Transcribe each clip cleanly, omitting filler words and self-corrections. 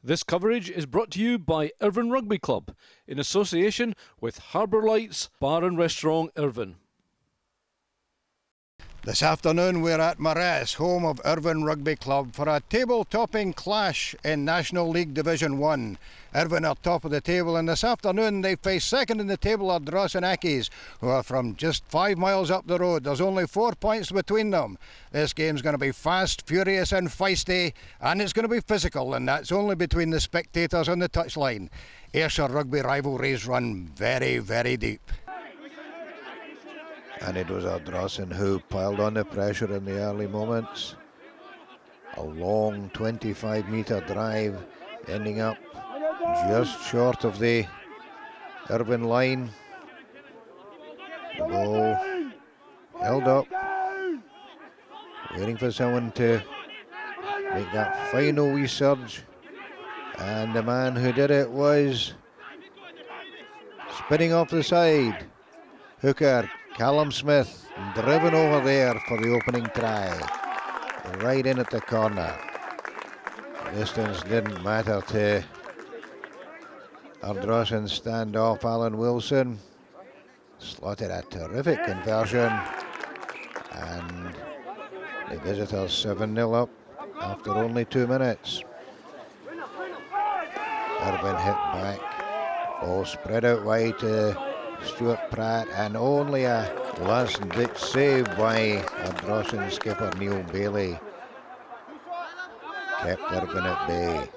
This coverage is brought to you by Irvine Rugby Club in association with Harbourlights Bar and Restaurant Irvine. This afternoon we're at Marress, home of Irvine Rugby Club, for a table-topping clash in National League Division 1. Irvine are top of the table, and this afternoon they face second in the table Ardrossan, who are from just 5 miles up the road. There's only 4 points between them. This game's going to be fast, furious and feisty, and it's going to be physical, and that's only between the spectators on the touchline. Ayrshire rugby rivalries run very, very deep. And it was Ardrossan who piled on the pressure in the early moments. A long 25-metre drive ending up just short of the Irvine line. The ball held up, waiting for someone to make that final wee surge. And the man who did it was spinning off the side. Hooker Callum Smith, driven over there for the opening try, right in at the corner. Distance didn't matter to Ardrossan's standoff. Alan Wilson slotted a terrific conversion, and the visitors 7-0 up after only 2 minutes. Irvine hit back, ball spread out wide to Stuart Pratt, and only a last-ditch save by Ardrossan skipper Neil Bailey kept Irvine at bay.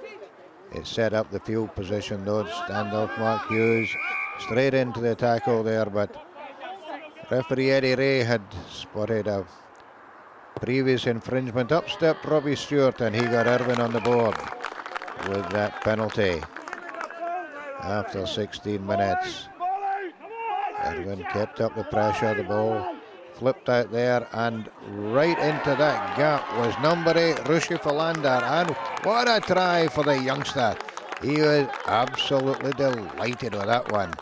It set up the field position though. Standoff Mark Hughes straight into the tackle there, but referee Eddie Ray had spotted a previous infringement. Up stepped Robbie Stewart, and he got Irvine on the board with that penalty after 16 minutes. Irvine kept up the pressure, the ball flipped out there, and right into that gap was number 8, Rushy Philander, and what a try for the youngster. He was absolutely delighted with that one,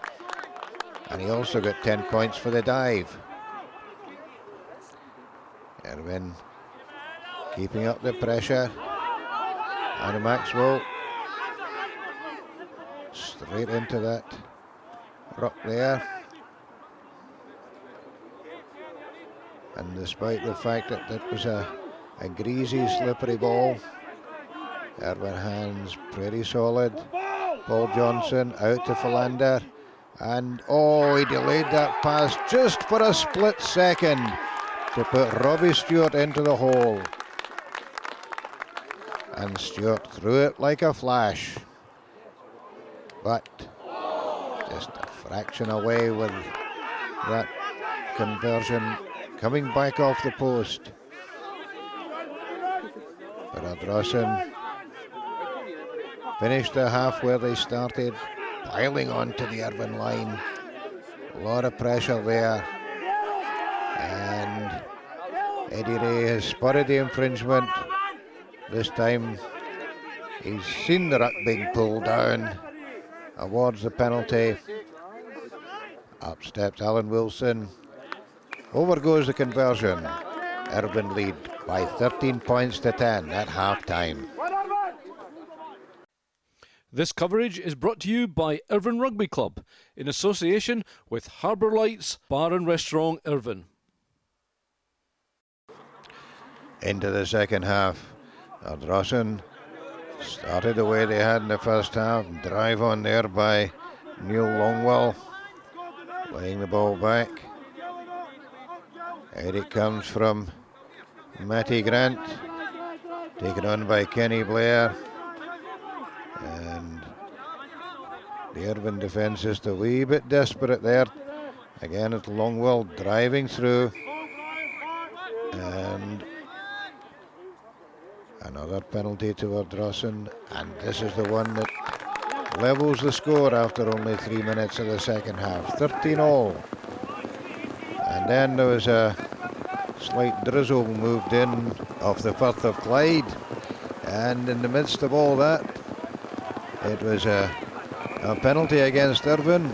and he also got 10 points for the dive. Irvine keeping up the pressure, and Maxwell straight into that ruck there. And despite the fact that that was a greasy, slippery ball, Irvine hands pretty solid. Paul Johnson out to Philander, and he delayed that pass just for a split second to put Robbie Stewart into the hole. And Stewart threw it like a flash, but just a fraction away with that conversion coming back off the post. But Ardrossan finished the half where they started, piling onto the Irvine line. A lot of pressure there, and Eddie Ray has spotted the infringement. This time he's seen the ruck being pulled down, awards the penalty. Up steps Alan Wilson. Over goes the conversion. Irvine lead by 13 points to 10 at half-time. This coverage is brought to you by Irvine Rugby Club in association with Harbourlights Bar and Restaurant Irvine. Into the second half. Ardrossan started the way they had in the first half. Drive on there by Neil Longwell, laying the ball back. Out it comes from Matty Grant, taken on by Kenny Blair, and the Irvine defence just a wee bit desperate there. Again it's Longwell driving through, and another penalty to Ardrossan, and this is the one that levels the score after only 3 minutes of the second half, 13-all. And then there was a slight drizzle moved in off the Firth of Clyde, and in the midst of all that, it was a penalty against Irvine,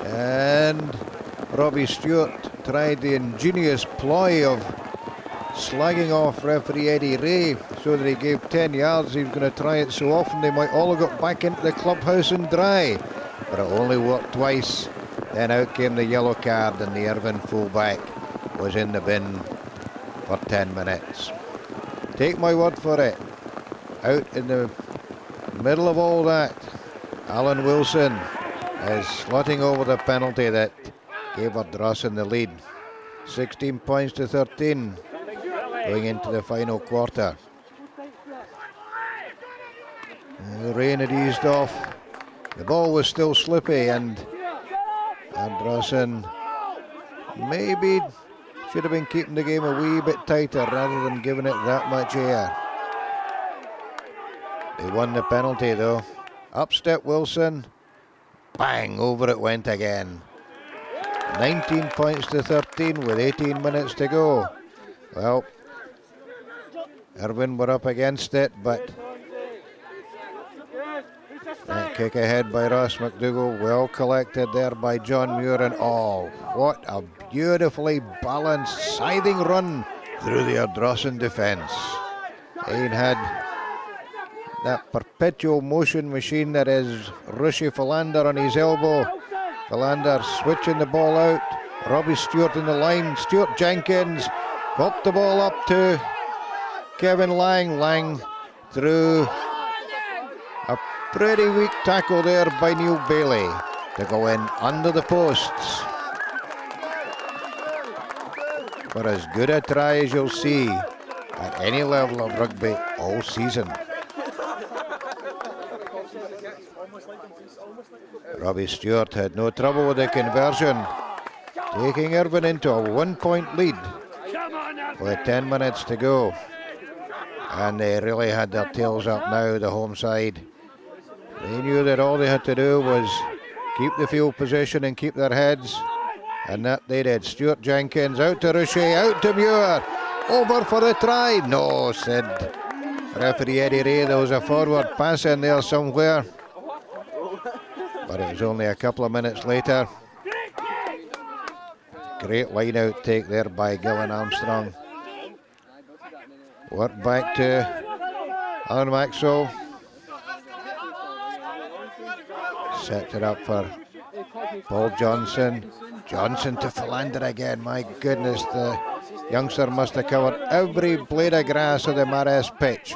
and Robbie Stewart tried the ingenious ploy of slagging off referee Eddie Ray, so that he gave 10 yards. He was going to try it so often they might all have got back into the clubhouse and dry. But it only worked twice. Then out came the yellow card and the Irvine fullback was in the bin for 10 minutes. Take my word for it. Out in the middle of all that, Alan Wilson is slotting over the penalty that gave Ardrossan the lead. 16 points to 13 going into the final quarter. The rain had eased off. The ball was still slippy and Ardrossan maybe should have been keeping the game a wee bit tighter rather than giving it that much air. They won the penalty though. Up stepped Wilson. Bang, over it went again. 19 points to 13 with 18 minutes to go. Well, Irvine were up against it, but that kick ahead by Ross McDougall, well collected there by John Muir, and oh, what a beautifully balanced scything run through the Ardrossan defence. Ain had that perpetual motion machine that is Rushy Philander on his elbow. Philander switching the ball out. Robbie Stewart in the line. Stuart Jenkins popped the ball up to Kevin Lang. Lang through a pretty weak tackle there by Neil Bailey to go in under the posts. For as good a try as you'll see at any level of rugby all season. Robbie Stewart had no trouble with the conversion, taking Irvine into a 1-point lead with 10 minutes to go. And they really had their tails up now, the home side. They knew that all they had to do was keep the field position and keep their heads, and that they did. Stuart Jenkins out to Rushy, out to Muir, over for the try. No, said referee Eddie Ray, there was a forward pass in there somewhere. But it was only a couple of minutes later. Great line out take there by Gillan Armstrong. Work back to Alan Maxwell. Set it up for Paul Johnson. Johnson to Philander again. My goodness, the youngster must have covered every blade of grass of the Marress pitch.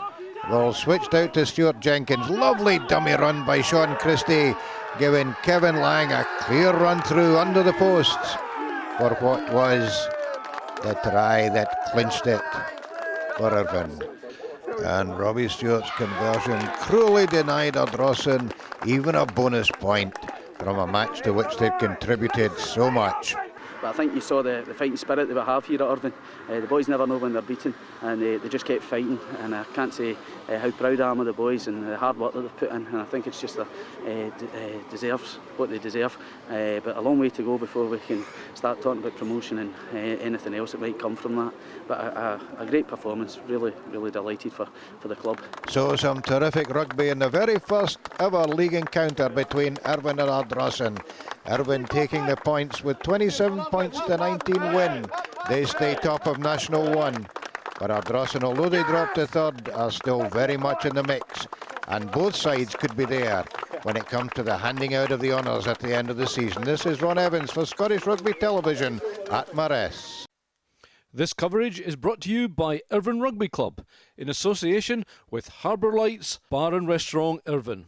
Ball switched out to Stuart Jenkins. Lovely dummy run by Sean Christie, giving Kevin Lang a clear run through under the posts for what was the try that clinched it for Irvine. And Robbie Stewart's conversion cruelly denied Ardrossan even a bonus point from a match to which they've contributed so much. But I think you saw the fighting spirit they have here at Irvine. The boys never know when they're beaten, and they just kept fighting. And I can't say how proud I am of the boys and the hard work that they've put in. And I think it's just deserves what they deserve. But a long way to go before we can start talking about promotion and anything else that might come from that. But a great performance. Really, really delighted for the club. So some terrific rugby in the very first ever league encounter between Irvine and Ardrossan. Irvine taking the points with 27 points to 19 win. They stay top of National 1. But Ardrossan, although they dropped to third, are still very much in the mix. And both sides could be there when it comes to the handing out of the honours at the end of the season. This is Ron Evans for Scottish Rugby Television at Marress. This coverage is brought to you by Irvine Rugby Club in association with Harbourlights Bar and Restaurant Irvine.